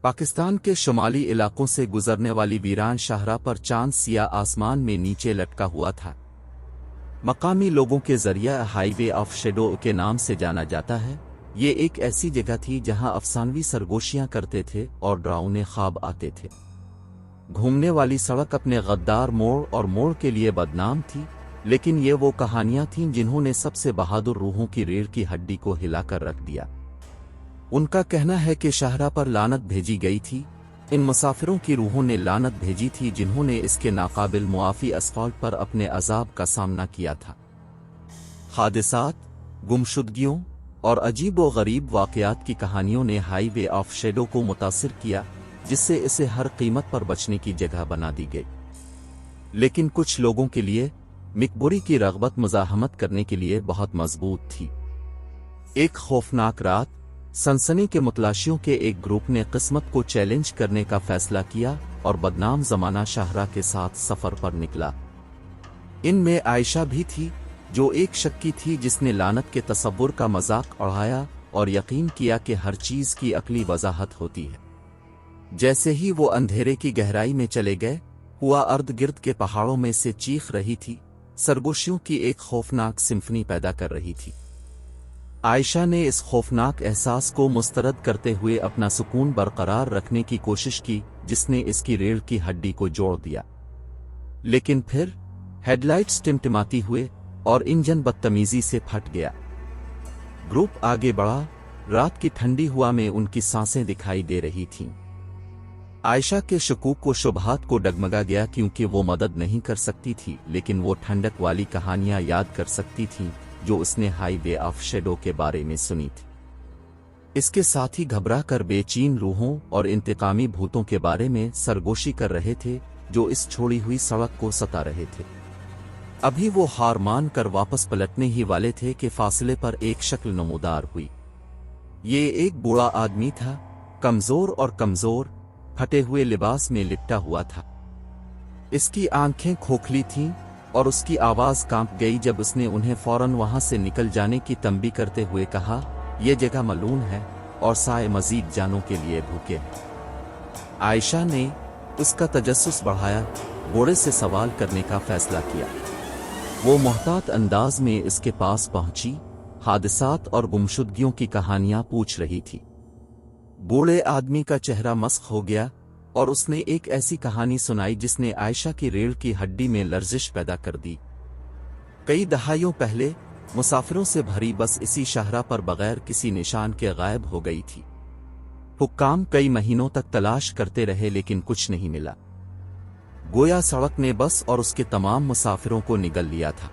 पाकिस्तान के शुमाली इलाकों से गुजरने वाली वीरान शाहराह पर चांद सिया आसमान में नीचे लटका हुआ था। मकामी लोगों के जरिए हाईवे ऑफ शेडो के नाम से जाना जाता है। ये एक ऐसी जगह थी जहां अफसानवी सरगोशियां करते थे और डरावने ख्वाब आते थे। घूमने वाली सड़क अपने गद्दार मोड़ और मोड़ के लिए बदनाम थी, लेकिन ये वो कहानियां थीं जिन्होंने सबसे बहादुर रूहों की रीढ़ की हड्डी को हिलाकर रख दिया। उनका कहना है कि शाहराह पर लानत भेजी गई थी। इन मुसाफिरों की रूहों ने लानत भेजी थी जिन्होंने इसके नाकाबिल मुआफी असफाल्ट पर अपने अजाब का सामना किया था। हादिसात, गुमशुदगियों और अजीब व गरीब वाक़यात की कहानियों ने हाईवे ऑफ शेडो को मुतासिर किया, जिससे इसे हर कीमत पर बचने की जगह बना दी गई। लेकिन कुछ लोगों के लिए मिकबुरी की रग़बत मुज़ाहमत करने के लिए बहुत मजबूत थी। एक खौफनाक रात सनसनी के मुतलाशियों के एक ग्रुप ने किस्मत को चैलेंज करने का फैसला किया और बदनाम जमाना शाहराह के साथ सफर पर निकला। इनमें आयशा भी थी, जो एक शक्की थी जिसने लानत के तसव्वुर का मजाक उड़ाया और यकीन किया कि हर चीज की अकली वजाहत होती है। जैसे ही वो अंधेरे की गहराई में चले गए, हुआ अर्द गिर्द के पहाड़ों में से चीख रही थी, सरगोशियों की एक खौफनाक सिम्फनी पैदा कर रही थी। आयशा ने इस खौफनाक एहसास को मुस्तरद करते हुए अपना सुकून बरकरार रखने की कोशिश की, जिसने इसकी रीढ़ की हड्डी को जोड़ दिया। लेकिन फिर हेडलाइट्स टिमटिमाती हुए और इंजन बदतमीजी से फट गया। ग्रुप आगे बढ़ा। रात की ठंडी हवा में उनकी सांसें दिखाई दे रही थीं। आयशा के शकूक व शुबहात को डगमगा गया, क्योंकि वो मदद नहीं कर सकती थी, लेकिन वो ठंडक वाली कहानियां याद कर सकती थीं जो उसने हाईवे ऑफ शेडो के बारे में सुनी थी। इसके साथ ही घबरा कर बेचैन रूहों और इंतकामी भूतों के बारे में सरगोशी कर रहे थे, जो इस छोड़ी हुई सड़क को सता रहे थे। अभी वो हार मान कर वापस पलटने ही वाले थे कि फासले पर एक शक्ल नमूदार हुई। ये एक बूढ़ा आदमी था, कमजोर, फटे हुए लिबास में लिपटा हुआ था। इसकी आंखें खोखली थीं और उसकी आवाज कांप गई जब उसने उन्हें फौरन वहां से निकल जाने की तंबी करते हुए कहा, यह जगह मलून है और साए मजीद जानों के लिए भूखे हैं। आयशा ने उसका तजस्सुस बढ़ाया, बूढ़े से सवाल करने का फैसला किया। वो मोहतात अंदाज में इसके पास पहुंची, हादिसात और गुमशुदगियों की कहानियां पूछ रही थी। बूढ़े आदमी का चेहरा मस्ख हो गया और उसने एक ऐसी कहानी सुनाई जिसने आयशा की रीढ़ की हड्डी में लर्जिश पैदा कर दी। कई दहाइयों पहले मुसाफिरों से भरी बस इसी शाहराह पर बगैर किसी निशान के गायब हो गई थी। हुक्काम कई महीनों तक तलाश करते रहे, लेकिन कुछ नहीं मिला। गोया सड़क ने बस और उसके तमाम मुसाफिरों को निगल लिया था।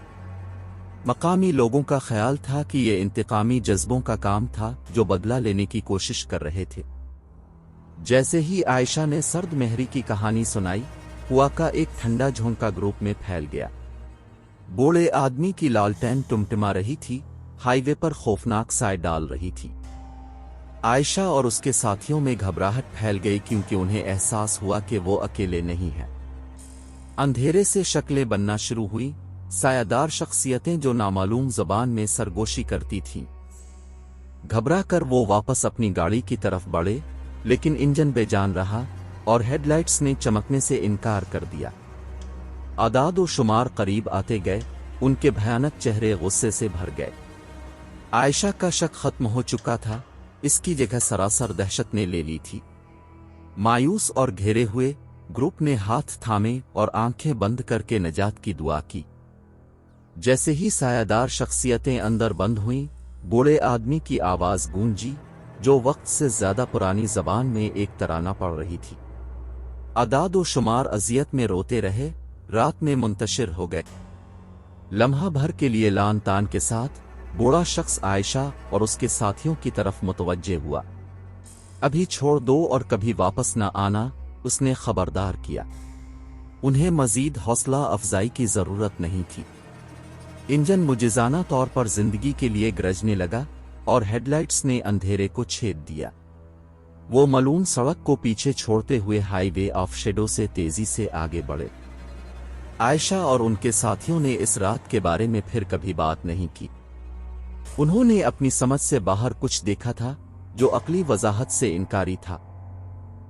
मकामी लोगों का ख्याल था कि ये इंतकामी जज्बों का काम था जो बदला लेने की कोशिश कर रहे थे। जैसे ही आयशा ने सर्द मेहरी की कहानी सुनाई, हुआ का एक ठंडा झोंका ग्रुप में फैल गया। बूढ़े आदमी की लालटेन टिमटिमा रही थी, हाईवे पर खौफनाक साए डाल रही थी। आयशा और उसके साथियों में घबराहट फैल गई, क्योंकि उन्हें एहसास हुआ कि वो अकेले नहीं हैं। अंधेरे से शक्लें बनना शुरू हुई, सायादार शख्सियतें जो नामालूम ज़बान में सरगोशी करती थीं। घबरा कर वो वापस अपनी गाड़ी की तरफ बढ़े, लेकिन इंजन बेजान रहा और हेडलाइट्स ने चमकने से इनकार कर दिया। आदाद व शुमार करीब आते गए, उनके भयानक चेहरे गुस्से से भर गए। आयशा का शक खत्म हो चुका था, इसकी जगह सरासर दहशत ने ले ली थी। मायूस और घेरे हुए ग्रुप ने हाथ थामे और आंखें बंद करके नजात की दुआ की। जैसे ही सायादार शख्सियतें अंदर बंद हुईं, बूढ़े आदमी की आवाज गूंजी, जो वक्त से ज्यादा पुरानी जबान में एक तराना पड़ रही थी। आदाद व शुमार अजियत में रोते रहे, रात में मुंतशिर हो गए। लम्हा भर के लिए लान तान के साथ बूढ़ा शख्स आयशा और उसके साथियों की तरफ मुतवज्जे हुआ। अभी छोड़ दो और कभी वापस न आना, उसने खबरदार किया। उन्हें मजीद हौसला अफजाई की जरूरत नहीं थी। इंजन मुजिजाना तौर पर जिंदगी के लिए गरजने लगा और हेडलाइट्स ने अंधेरे को छेद दिया। वो मलून सड़क को पीछे छोड़ते हुए हाईवे ऑफ शेडो से तेजी से आगे बढ़े। आयशा और उनके साथियों ने इस रात के बारे में फिर कभी बात नहीं की। उन्होंने अपनी समझ से बाहर कुछ देखा था जो अक्ली वजाहत से इनकारी था।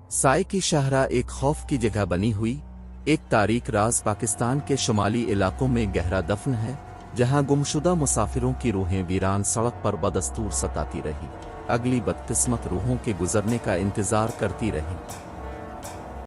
سائے کی شاہراہ ایک خوف کی جگہ بنی ہوئی ایک تاریک راز پاکستان کے شمالی علاقوں میں گہرا دفن ہے، جہاں گمشدہ مسافروں کی روحیں ویران سڑک پر بدستور ستاتی رہی، اگلی بدقسمت روحوں کے گزرنے کا انتظار کرتی رہیں۔